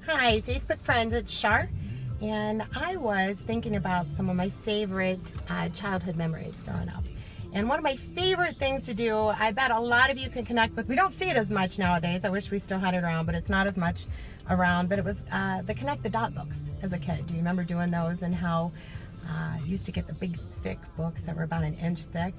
Hi, Facebook friends, it's Char, and I was thinking about some of my favorite childhood memories growing up. And one of my favorite things to do, I bet a lot of you can connect with, we don't see it as much nowadays, I wish we still had it around, but it's not as much around, but it was the Connect the Dot books as a kid. Do you remember doing those, and how I used to get the big thick books that were about an inch thick?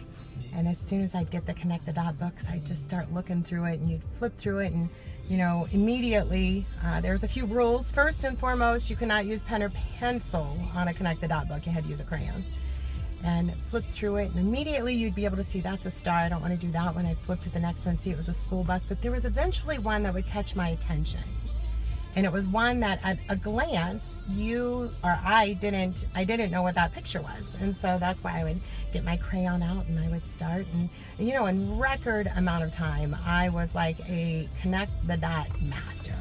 And as soon as I'd get the Connect the Dot books, I'd just start looking through it, and you'd flip through it, and you know, immediately there's a few rules. First and foremost, you cannot use pen or pencil on a Connect the Dot book. You had to use a crayon. And flip through it, and immediately you'd be able to see that's a star. I don't want to do that one. I'd flip to the next one, see it was a school bus. But there was eventually one that would catch my attention. And it was one that at a glance, I didn't know what that picture was. And so that's why I would get my crayon out and I would start. And you know, in record amount of time, I was like a Connect the Dot master.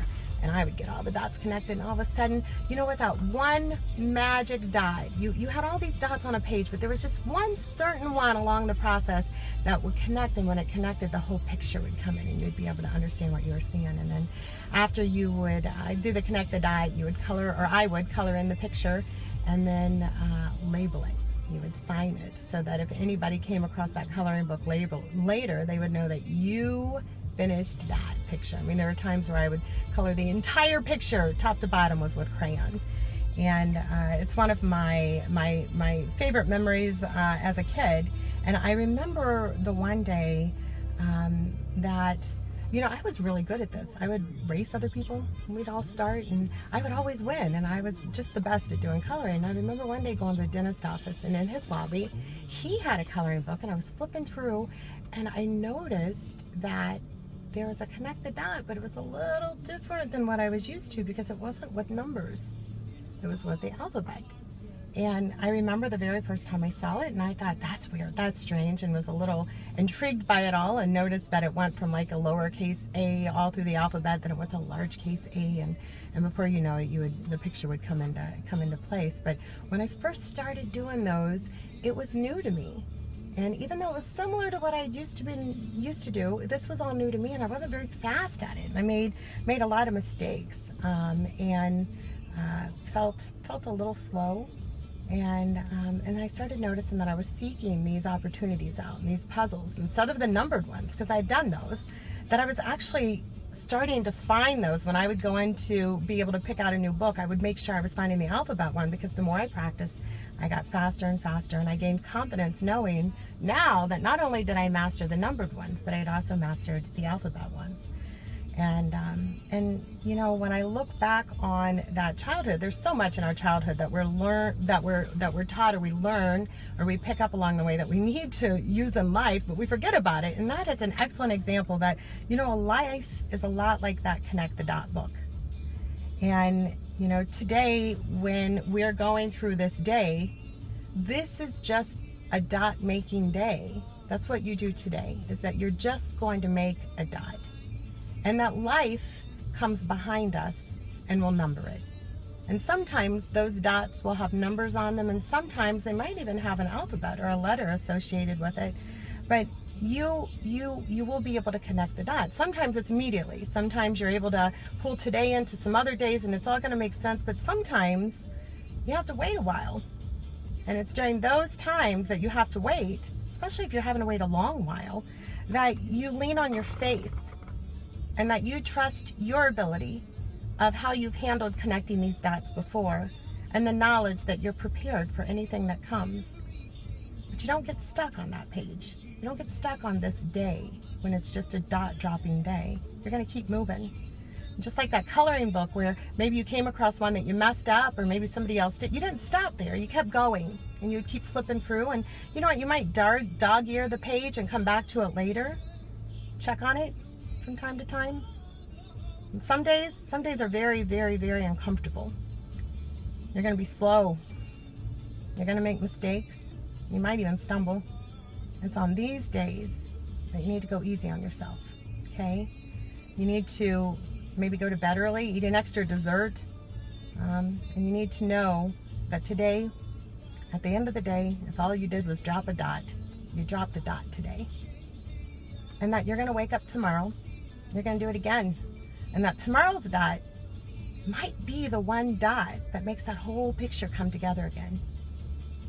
And I would get all the dots connected, and all of a sudden, you know, with that one magic dot, you had all these dots on a page, but there was just one certain one along the process that would connect, and when it connected, the whole picture would come in, and you'd be able to understand what you were seeing. And then after you would do the Connect the Dot, you would color, or I would color in the picture, and then label it. You would sign it, so that if anybody came across that coloring book label later, they would know that you finished that picture. I mean, there were times where I would color the entire picture, top to bottom, was with crayon. And it's one of my favorite memories as a kid. And I remember the one day that, you know, I was really good at this. I would race other people, and we'd all start, and I would always win, and I was just the best at doing coloring. I remember one day going to the dentist office, and in his lobby, he had a coloring book, and I was flipping through, and I noticed that there was a Connect the Dot, but it was a little different than what I was used to, because it wasn't with numbers. It was with the alphabet. And I remember the very first time I saw it, and I thought, that's weird, that's strange, and was a little intrigued by it all, and noticed that it went from like a lowercase a all through the alphabet, then it went to large case A, and before you know it, the picture would come into place. But when I first started doing those, it was new to me. And even though it was similar to what I used to do, this was all new to me, and I wasn't very fast at it. I made a lot of mistakes, and felt a little slow. And I started noticing that I was seeking these opportunities out, and these puzzles, instead of the numbered ones, because I had done those, that I was actually starting to find those. When I would go in to be able to pick out a new book, I would make sure I was finding the alphabet one, because the more I practiced, I got faster and faster, and I gained confidence knowing now that not only did I master the numbered ones, but I had also mastered the alphabet ones. And you know, when I look back on that childhood, there's so much in our childhood that we're taught, or we learn, or we pick up along the way that we need to use in life, but we forget about it. And that is an excellent example that, you know, life is a lot like that Connect the Dot book. And you know, today, when we're going through this day, this is just a dot making day. That's what you do today, is that you're just going to make a dot. And that life comes behind us and will number it. And sometimes those dots will have numbers on them, and sometimes they might even have an alphabet or a letter associated with it. But you will be able to connect the dots. Sometimes it's immediately. Sometimes you're able to pull today into some other days, and it's all going to make sense. But sometimes you have to wait a while. And it's during those times that you have to wait, especially if you're having to wait a long while, that you lean on your faith, and that you trust your ability of how you've handled connecting these dots before, and the knowledge that you're prepared for anything that comes. But you don't get stuck on that page. You don't get stuck on this day when it's just a dot dropping day. You're going to keep moving. Just like that coloring book where maybe you came across one that you messed up, or maybe somebody else did. You didn't stop there. You kept going, and you keep flipping through. And you know what? You might dog-ear the page and come back to it later. Check on it from time to time. And some days are very, very, very uncomfortable. You're going to be slow. You're going to make mistakes. You might even stumble. It's on these days that you need to go easy on yourself, okay? You need to maybe go to bed early, eat an extra dessert, and you need to know that today, at the end of the day, if all you did was drop a dot, you dropped a dot today. And that you're going to wake up tomorrow, you're going to do it again. And that tomorrow's dot might be the one dot that makes that whole picture come together again.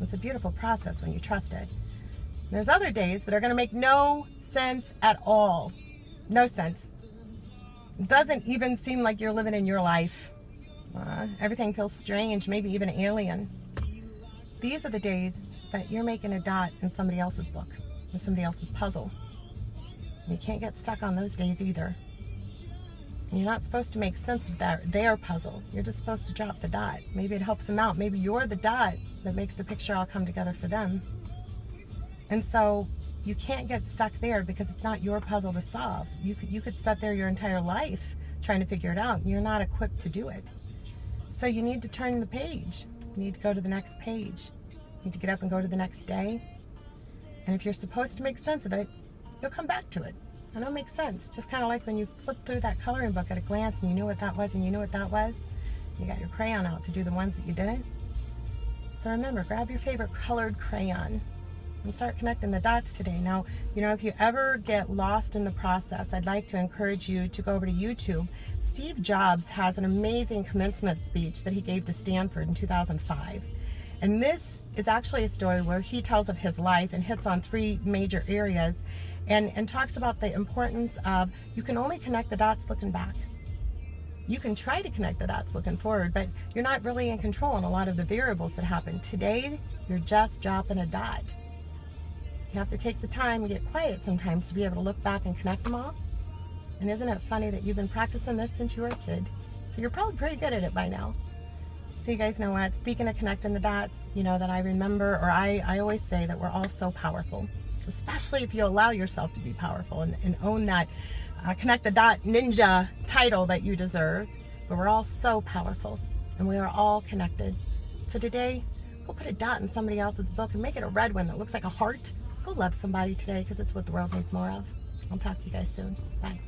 It's a beautiful process when you trust it. There's other days that are going to make no sense at all. No sense. It doesn't even seem like you're living in your life. Everything feels strange, maybe even alien. These are the days that you're making a dot in somebody else's book, or somebody else's puzzle. And you can't get stuck on those days either. And you're not supposed to make sense of their puzzle. You're just supposed to drop the dot. Maybe it helps them out. Maybe you're the dot that makes the picture all come together for them. And so you can't get stuck there because it's not your puzzle to solve. You could sit there your entire life trying to figure it out. You're not equipped to do it. So you need to turn the page. You need to go to the next page. You need to get up and go to the next day. And if you're supposed to make sense of it, you'll come back to it. I know it makes sense. Just kind of like when you flip through that coloring book at a glance and you knew what that was and you knew what that was. You got your crayon out to do the ones that you didn't. So remember, grab your favorite colored crayon and start connecting the dots today. Now, you know, if you ever get lost in the process, I'd like to encourage you to go over to YouTube. Steve Jobs has an amazing commencement speech that he gave to Stanford in 2005. And this is actually a story where he tells of his life and hits on 3 major areas and talks about the importance of you can only connect the dots looking back. You can try to connect the dots looking forward, but you're not really in control on a lot of the variables that happen. Today, you're just dropping a dot. You have to take the time and get quiet sometimes to be able to look back and connect them all. And isn't it funny that you've been practicing this since you were a kid? So you're probably pretty good at it by now. So you guys know what? Speaking of connecting the dots, you know that I remember, or I always say that we're all so powerful, especially if you allow yourself to be powerful and own that connect the dot ninja title that you deserve. But we're all so powerful and we are all connected. So today, go put a dot in somebody else's book and make it a red one that looks like a heart. Go love somebody today because it's what the world needs more of. I'll talk to you guys soon. Bye.